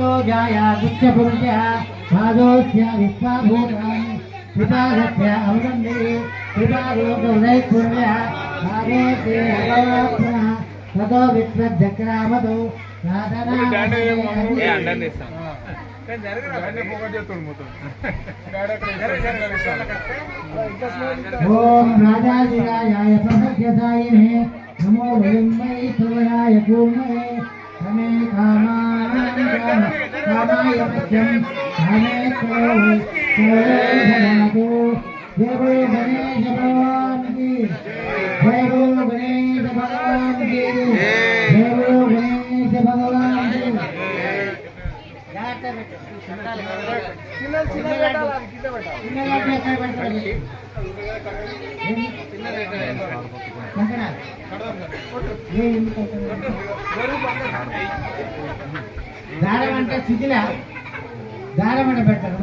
ततो जाया दुष्टपुरुषः पादोस्य विश्वाभूतानि पितादस्य अवगन्धे पितारोगवदैपुर्यः पादोस्य अगवाप्नः ततो विश्वध्यक्रामतो ओम राजाधिराजाय समर्थ्यसायिने नमो वयं मयि प्रवराय कूर्महे हमे कामाय मध्यं हमे करोधनादो देवो गणेश भगवान की देवो गणेश भगवान की देवो गणेश भगवान की దారం అంటే చికిల దారం అంటే పెట్టారు.